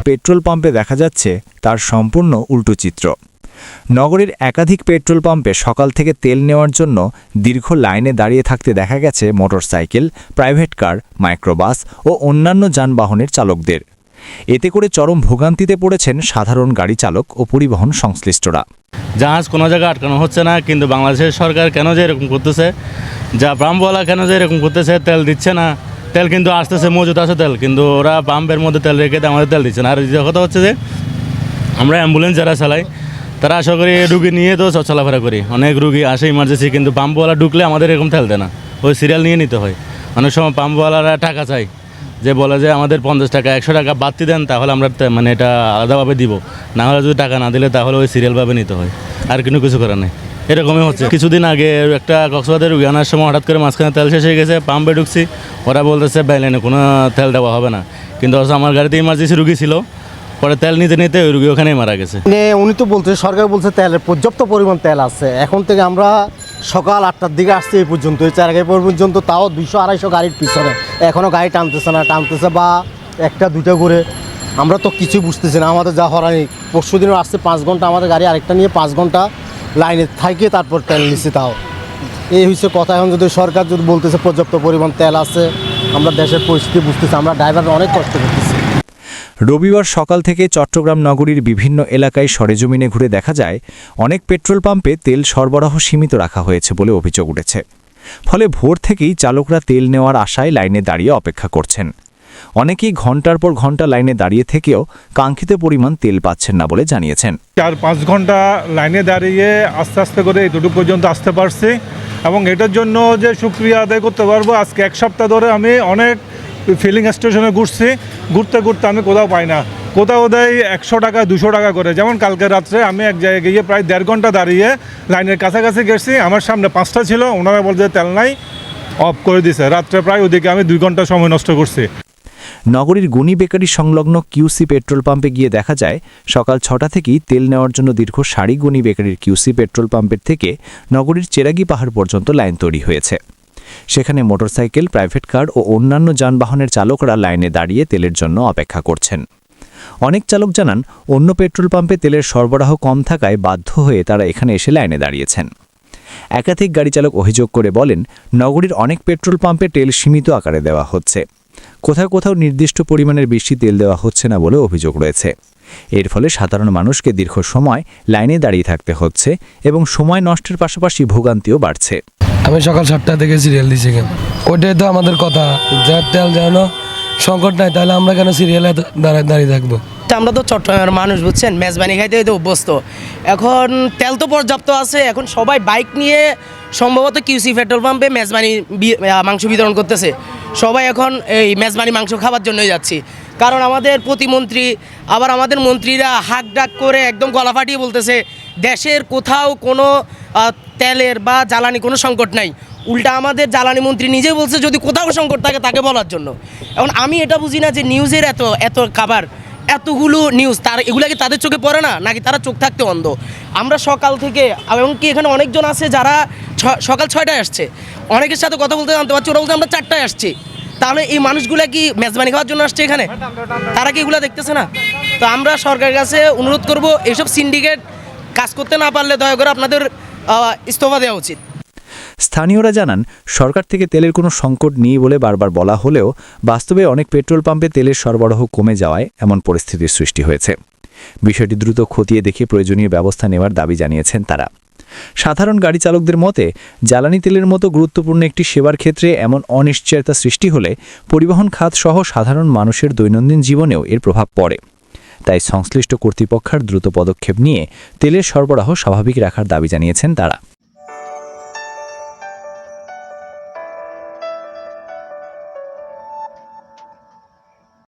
Petrol পাম্পে দেখা যাচ্ছে তার সম্পূর্ণ উল্টো চিত্র। নগরীর একাধিক পেট্রোল পাম্পে সকাল থেকে তেল নেওয়ার জন্য দীর্ঘ লাইনে দাঁড়িয়ে থাকতে দেখা গেছে মোটরসাইকেল, প্রাইভেট কার, মাইক্রোবাস ও অন্যান্য যানবাহনের চালকদের। এতে করে চরম ভোগান্তিতে পড়েছেন সাধারণ গাড়ি চালক ও পরিবহন সংশ্লিষ্টরা। জাহাজ কোনো জায়গায় আটকানো হচ্ছে না, কিন্তু বাংলাদেশের সরকার কেন যে এরকম করতেছে, যা পাম্পওয়ালা কেন যে এরকম করতেছে, তেল দিচ্ছে না। তেল কিন্তু আসতেছে, মজুত আছে তেল, কিন্তু ওরা পাম্পের মধ্যে তেল রেখে আমাদের তেল দিচ্ছে না। আর দ্বিতীয় কথা হচ্ছে যে আমরা অ্যাম্বুলেন্স যারা চালাই তারা আশা করি রুগী নিয়ে তো চলাফেরা করি, অনেক রুগী আসে ইমার্জেন্সি, কিন্তু পাম্পওয়ালা ঢুকলে আমাদের এরকম তেল দেয় না, ওই সিরিয়াল নিয়ে নিতে হয়। অনেক সময় পাম্পওয়ালারা টাকা চাই, যে বলে যে আমাদের 50 টাকা 100 টাকা বাড়তি দেন, তাহলে আমরা মানে এটা আলাদাভাবে দিব, না হলে যদি টাকা না দিলে তাহলে ওই সিরিয়ালভাবে নিতে হয়। আর কিছু করার নেই, এরকমই হচ্ছে। কিছুদিন আগে একটা কক্সবাজার রুগী আনার সময় হঠাৎ করে মাঝখানে তেল শেষ হয়ে গেছে, পাম্পে ঢুকছি, ওরা বলতেছে বাইলাইনে কোনো তেল দেওয়া হবে না, কিন্তু আমার গাড়িতে ইমার্জেন্সি রুগী ছিল, পরে তেল নিতে নিতে ওই রুগী ওখানেই মারা গেছে। উনি তো বলছে, সরকার বলছে তেলের পর্যাপ্ত পরিমাণ তেল আছে। এখন থেকে আমরা সকাল 8টার দিকে আসছি এই পর্যন্ত, এই চারগাঁই পর্যন্ত, তাও 200-250 গাড়ির পিছনে, এখনও গাড়ি টানতেছে বা 1-2টা করে। আমরা তো কিছু বুঝতেছি না, আমাদের যা হরানি। পরশু দিনও আসছে 5 ঘন্টা, আমাদের গাড়ি আরেকটা নিয়ে 5 ঘন্টা লাইনে থাকে, তারপর তেল নিচ্ছি। তাও এই হচ্ছে কথা। এখন যদি সরকার যদি বলতেছে পর্যাপ্ত পরিমাণ তেল আছে, আমরা দেশের পরিস্থিতি বুঝতেছি, আমরা ড্রাইভার অনেক কষ্ট করতেছি। রবিবার সকাল থেকে চট্টগ্রাম নগরীর বিভিন্ন এলাকায় সরেজমিনে ঘুরে দেখা যায় অনেক পেট্রোল পাম্পে তেল সরবরাহ সীমিত রাখা হয়েছে বলে অভিযোগ উঠেছে। ফলে ভোর থেকেই চালকরা তেল নেওয়ার আশায় লাইনে দাঁড়িয়ে অপেক্ষা করছেন। অনেকেই ঘন্টার পর ঘন্টা লাইনে দাঁড়িয়ে থেকেও কাঙ্ক্ষিত পরিমাণ তেল পাচ্ছেন না বলে জানিয়েছেন। 4-5 ঘন্টা লাইনে দাঁড়িয়ে আস্তে আস্তে করে এতটুকু পর্যন্ত আসতে পারছি, এবং এটার জন্য যে শুকরিয়া আদায় করতে পারবো। আজকে 1 সপ্তাহ ধরে আমি অনেক ফিলিং স্টেশনে ঘুরছি, ঘুরতে ঘুরতে আমি কোথাও পাই না, কোথাও দেয় 100 টাকা 200 টাকা করে। যেমন কালকে রাত্রে আমি এক জায়গায় গিয়ে প্রায় 1.5 ঘন্টা দাঁড়িয়ে লাইনের কাছাকাছি গেছি, আমার সামনে 5টা ছিল, ওনারা বলছে তেল নাই, অফ করে দিছে। রাত্রে প্রায় ওদিকে আমি 2 ঘন্টা সময় নষ্ট করছি। নগরীর গুনি বেকারি সংলগ্ন কিউসি পেট্রোল পাম্পে গিয়ে দেখা যায় সকাল 6টা থেকেই তেল নেওয়ার জন্য দীর্ঘ সারি গুনি বেকারির কিউসি পেট্রোল পাম্পের থেকে নগরীর চেরাগি পাহাড় পর্যন্ত লাইন তৈরি হয়েছে। সেখানে মোটরসাইকেল, প্রাইভেট কার ও অন্যান্য যানবাহনের চালকরা লাইনে দাঁড়িয়ে তেলের জন্য অপেক্ষা করছেন। অনেক চালক জানান অন্য পেট্রোল পাম্পে তেলের সরবরাহ কম থাকায় বাধ্য হয়ে তারা এখানে এসে লাইনে দাঁড়িয়েছেন। একাধিক গাড়ি চালক অভিযোগ করে বলেন, নগরীর অনেক পেট্রোল পাম্পে তেল সীমিত আকারে দেওয়া হচ্ছে, কোথাও কোথাও নির্দিষ্ট পরিমাণের বেশি তেল দেওয়া হচ্ছে না বলে অভিযোগ রয়েছে। এর ফলে সাধারণ মানুষকে দীর্ঘ সময় লাইনে দাঁড়িয়ে থাকতে হচ্ছে এবং সময় নষ্টের পাশাপাশি ভোগান্তিও বাড়ছে। আমি সকাল 7টা থেকে সিরিয়াল দিচ্ছি, কেন ওইটাই তো আমাদের কথা, যার তেল যেন সংকট নাই, তাহলে আমরা কেন সিরিয়ালে দাঁড়িয়ে থাকবো? আমরা তো চট্টগ্রামের মানুষ, বুঝছেন, মেজবানি খাইতে হয়তো অভ্যস্ত। এখন তেল তো পর্যাপ্ত আছে, এখন সবাই বাইক নিয়ে সম্ভবত কিউসি পেট্রোল পাম্পে মেজবানি মাংস বিতরণ করতেছে। সবাই এখন এই মেজবানি মাংস খাবার জন্যই যাচ্ছি, কারণ আমাদের প্রতিমন্ত্রী আবার আমাদের মন্ত্রীরা হাক ডাক করে একদম গলা ফাটিয়ে বলতেছে দেশের কোথাও কোনো তেলের বা জ্বালানি কোনো সংকট নাই। উল্টা আমাদের জ্বালানি মন্ত্রী নিজে বলছে যদি কোথাও সংকট থাকে তাকে বলার জন্য। এখন আমি এটা বুঝি না যে নিউজের এত খাবার, এতগুলো নিউজ, এগুলা কি তাদের চোখে পড়ে না, নাকি তারা চোখ থাকতে অন্ধ? আমরা সকাল থেকে, এমনকি এখানে অনেকজন আছে যারা সকাল 6টায় আসছে, অনেকের সাথে কথা বলতে জানতে পারছি, ওরা বলতে আমরা 4টায় আসছি। তাহলে এই মানুষগুলা কি মেজবানি খাওয়ার জন্য আসছে এখানে? তারা কি এগুলো দেখতেছে না? তো আমরা সরকারের কাছে অনুরোধ করব, এইসব সিন্ডিকেট কাজ করতে না পারলে দয়া করে আপনাদের ইস্তফা দেওয়া উচিত। স্থানীয়রা জানান সরকার থেকে তেলের কোনো সংকট নেই বলে বারবার বলা হলেও বাস্তবে অনেক পেট্রোল পাম্পে তেলের সরবরাহ কমে যাওয়ায় এমন পরিস্থিতির সৃষ্টি হয়েছে। বিষয়টি দ্রুত খতিয়ে দেখে প্রয়োজনীয় ব্যবস্থা নেওয়ার দাবি জানিয়েছেন তারা। সাধারণ গাড়ি চালকদের মতে জ্বালানি তেলের মতো গুরুত্বপূর্ণ একটি সেবার ক্ষেত্রে এমন অনিশ্চয়তা সৃষ্টি হলে পরিবহন খাত সহ সাধারণ মানুষের দৈনন্দিন জীবনেও এর প্রভাব পড়ে। তাই সংশ্লিষ্ট কর্তৃপক্ষের দ্রুত পদক্ষেপ নিয়ে তেলের সরবরাহ স্বাভাবিক রাখার দাবি জানিয়েছেন তারা।